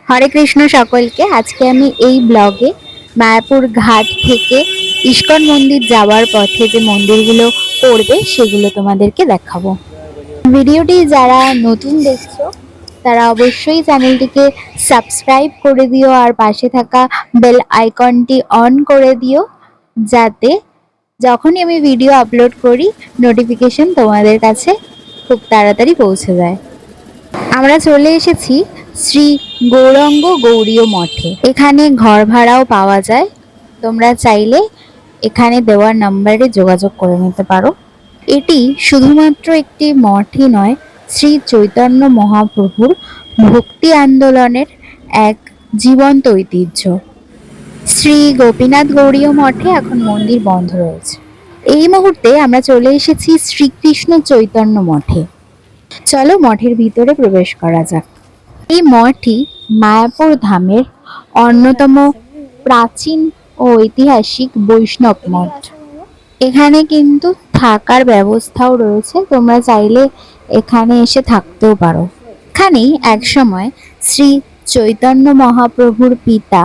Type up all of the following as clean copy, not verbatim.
হরে কৃষ্ণ সকলকে। আজকে আমি এই ব্লগে মায়াপুর ঘাট থেকে ইস্কন মন্দির যাওয়ার পথে যে মন্দিরগুলো পড়বে সেগুলো তোমাদেরকে দেখাবো। ভিডিওটি যারা নতুন দেখছো তারা অবশ্যই চ্যানেলটিকে সাবস্ক্রাইব করে দিও আর পাশে থাকা বেল আইকনটি অন করে দিও, যাতে যখনই আমি ভিডিও আপলোড করি নোটিফিকেশন তোমাদের কাছে খুব তাড়াতাড়ি পৌঁছে যায়। আমরা চলে এসেছি শ্রী গৌরাঙ্গ গৌড়ীয় মঠে। এখানে ঘর ভাড়াও পাওয়া যায়, তোমরা চাইলে এখানে দেওয়ার নাম্বারে যোগাযোগ করে নিতে পারো। এটি শুধুমাত্র একটি মঠই নয়, শ্রী চৈতন্য মহাপ্রভুর ভক্তি আন্দোলনের এক জীবন্ত ঐতিহ্য। শ্রী গোপীনাথ গৌড়ীয় মঠে এখন মন্দির বন্ধ রয়েছে। এই মুহূর্তে আমরা চলে এসেছি শ্রীকৃষ্ণ চৈতন্য মঠে। চলো মঠের ভিতরে প্রবেশ করা যাক। এই মঠটি মায়াপুর ধামের অন্যতম প্রাচীন ও ঐতিহাসিক বৈষ্ণব মঠ। এখানে কিন্তু থাকার ব্যবস্থাও রয়েছে, তোমরা চাইলে এখানে এসে থাকতেও পারো। এখানেই একসময় শ্রী চৈতন্য মহাপ্রভুর পিতা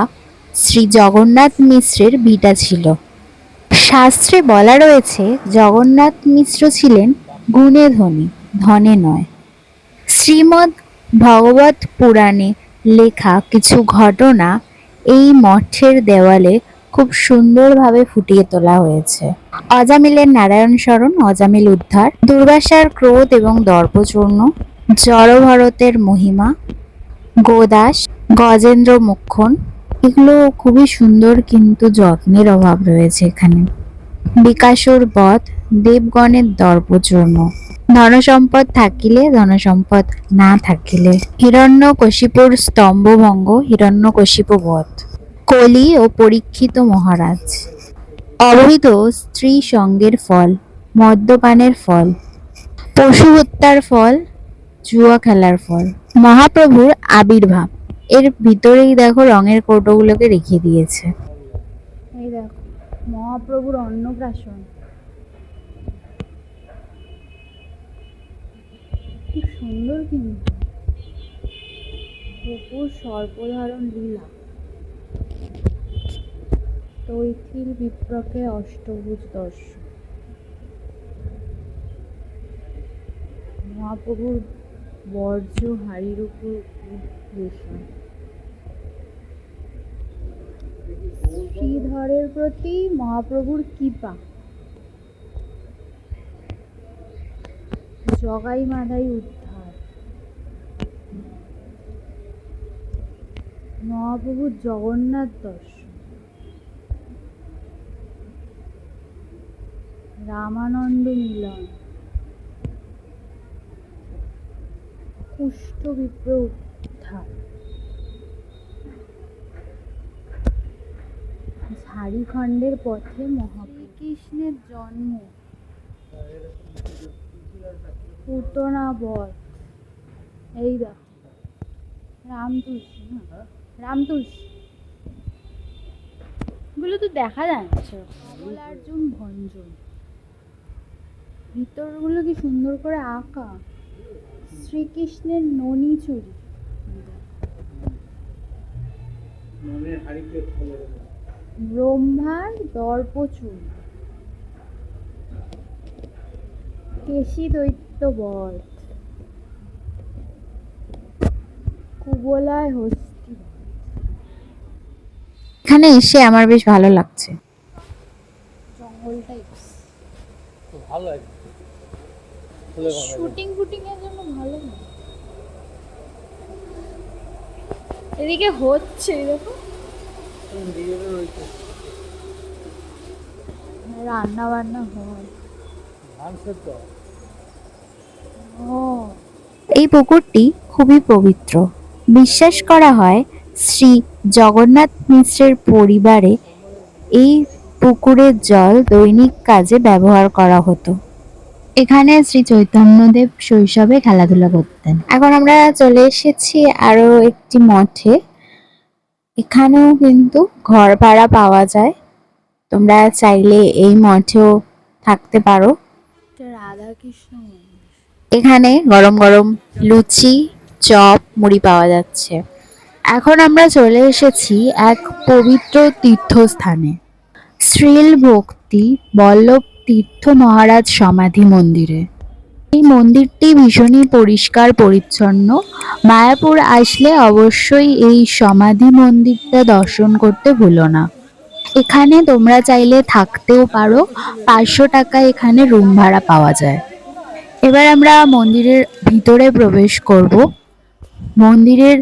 শ্রী জগন্নাথ মিশ্রের ভিটা ছিল। শাস্ত্রে বলা রয়েছে জগন্নাথ মিশ্র ছিলেন গুণে ধনী, ধনে নয়। শ্রীমদ্ ভগবত পুরাণে লেখা কিছু ঘটনা এই মঠের দেওয়ালে খুব সুন্দরভাবে ফুটিয়ে তোলা হয়েছে। অজামিলের নারায়ণ শরণ, অজামিল উদ্ধার, দুর্বাসার ক্রোধ এবং দর্পচূর্ণ, জড়ভরতের মহিমা, গোদাস, গজেন্দ্র মুখ্যন, এগুলো খুবই সুন্দর, কিন্তু যত্নের অভাব রয়েছে এখানে। বিকাশুর বধ, দেবগণের দর্পচূর্ণ, ধনসম্পদ থাকিলে ধনসম্পদ না থাকিলে, হিরণ্যকশিপুর স্তম্ভভঙ্গ, হিরণ্যকশিপু বধ, কলি ও পরীক্ষিত মহারাজ, অবৈধ স্ত্রী সঙ্গের ফল, মদ্যপানের ফল, পশু হত্যার ফল, জুয়া খেলার ফল, মহাপ্রভুর আবির্ভাব। এর ভিতরেই দেখো রঙের কৌটোগুলোকে রেখে দিয়েছে। এই দেখো মহাপ্রভুর অন্নপ্রাশন, খুব সুন্দর। কিন্তু অপুর সর্পধারণ লীলা, তৈথিল বিপ্রকে অষ্টভুজ দর্শন, মহাপ্রভুর বর্জ্য হাড়ির উপর বেশন, শ্রীধরের প্রতি মহাপ্রভুর কৃপা, জগাই মাধাই উদ্ধার, মহাপ্রভুর জগন্নাথ দর্শন, রামানন্দ মিলন, কুষ্ঠ বিপ্র উদ্ধার, ঝাড়িখণ্ডের পথে মহাকৃষ্ণের জন্ম, পুতনা বধ। এই দেখো রাম তুলসী, না রাম তুলসী, এগুলো তো দেখা যাচ্ছে। অর্জুন ভঞ্জন, ভিতরগুলো কি সুন্দর করে আঁকা। শ্রীকৃষ্ণের ননি চুরি, ব্রহ্মার দর্পচূড়, কেশী দৈত্য বধ, কুবলায় হস্তি। এখানে এসে আমার বেশ ভালো লাগছে, জঙ্গলটা ভালো লাগে, শুটিং এর জন্য ভালো। এদিকে হচ্ছে দেখো রান্না বান্না হয়। এই পুকুরটি খুবই পবিত্র। বিশ্বাস করা হয় শ্রী জগন্নাথ মিশ্রের পরিবারে এই পুকুরের জল দৈনিক কাজে ব্যবহার করা হতো। এখানে শ্রী চৈতন্যদেব শৈশবে খেলাধুলা করতেন। এখন আমরা চলে এসেছি আরো একটি মঠে। এখানেও কিন্তু ঘর ভাড়া পাওয়া যায়, তোমরা চাইলে এই মঠেও থাকতে পারো। রাধা কৃষ্ণ, এখানে গরম গরম লুচি, চপ, মুড়ি পাওয়া যাচ্ছে। এখন আমরা চলে এসেছি এক পবিত্র তীর্থস্থানে, শ্রীল ভক্তি বল্লভ তীর্থ মহারাজ সমাধি মন্দিরে। এই মন্দিরটি ভীষণই পরিষ্কার পরিচ্ছন্ন। মায়াপুর আসলে অবশ্যই এই সমাধি মন্দিরটা দর্শন করতে ভুলো না। এখানে তোমরা চাইলে থাকতেও পারো, 500 টাকায় এখানে রুম ভাড়া পাওয়া যায়। এবার আমরা মন্দিরের ভিতরে প্রবেশ করব। মন্দিরের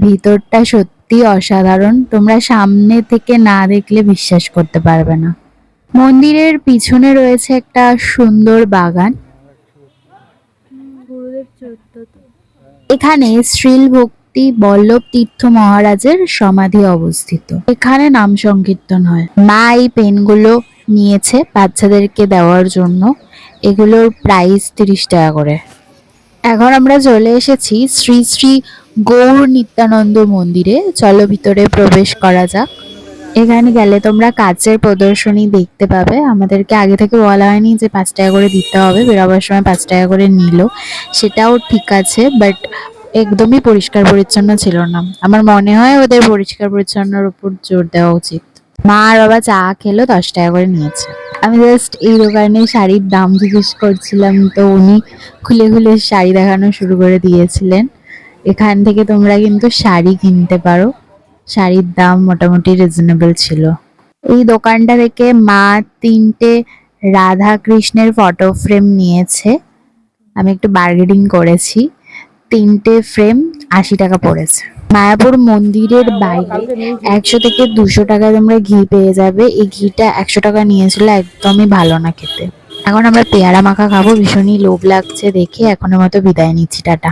ভিতরটা সত্যি অসাধারণ, তোমরা সামনে থেকে না দেখলে বিশ্বাস করতে পারবে না। মন্দিরের পিছনে রয়েছে একটা সুন্দর বাগান। এখানে শ্রীল ভক্তি বল্লভ তীর্থ মহারাজের সমাধি অবস্থিত। এখানে নাম সংকীর্তন হয়। মা এই পেনগুলো নিয়েছে বাচ্চাদেরকে দেওয়ার জন্য। এগুলোর প্রাইস 30 টাকা করে। এখন আমরা চলে এসেছি শ্রী শ্রী গৌর নিত্যানন্দ মন্দিরে। চলো ভিতরে প্রবেশ করা যাক। এখানে গেলে তোমরা কাচের প্রদর্শনী দেখতে পাবে। আমাদেরকে আগে থেকে বলা হয়নি যে 5 টাকা করে দিতে হবে, বেরোবার সময় 5 টাকা করে নিল, সেটাও ঠিক আছে, বাট একদমই পরিষ্কার পরিচ্ছন্ন ছিল না। আমার মনে হয় ওদের পরিষ্কার পরিচ্ছন্নর উপর জোর দেওয়া উচিত। মা আর বাবা চা খেলো, 10 টাকা করে নিয়েছে। আমি জাস্ট এই দোকানে শাড়ির দাম জিজ্ঞেস করছিলাম, তো উনি খুলে খুলে শাড়ি দেখানো শুরু করে দিয়েছিলেন। এখান থেকে তোমরা কিন্তু শাড়ি কিনতে পারো, শাড়ির দাম মোটামুটি রিজনেবল ছিল। এই দোকানটা থেকে মা 3টে রাধা কৃষ্ণের ফটো ফ্রেম নিয়েছে। আমি একটু বার্গেনিং করেছি, 3টে ফ্রেম 80 টাকা পড়েছে। মায়াপুর মন্দিরের বাইরে 100 থেকে 200 টাকায় তোমরা ঘি পেয়ে যাবে। এই ঘিটা 100 টাকা নিয়েছিল, একদমই ভালো না খেতে। এখন আমরা পেয়ারা মাখা খাবো, ভীষণই লোভ লাগছে দেখে। এখনের মতো বিদায় নিচ্ছি, টাটা।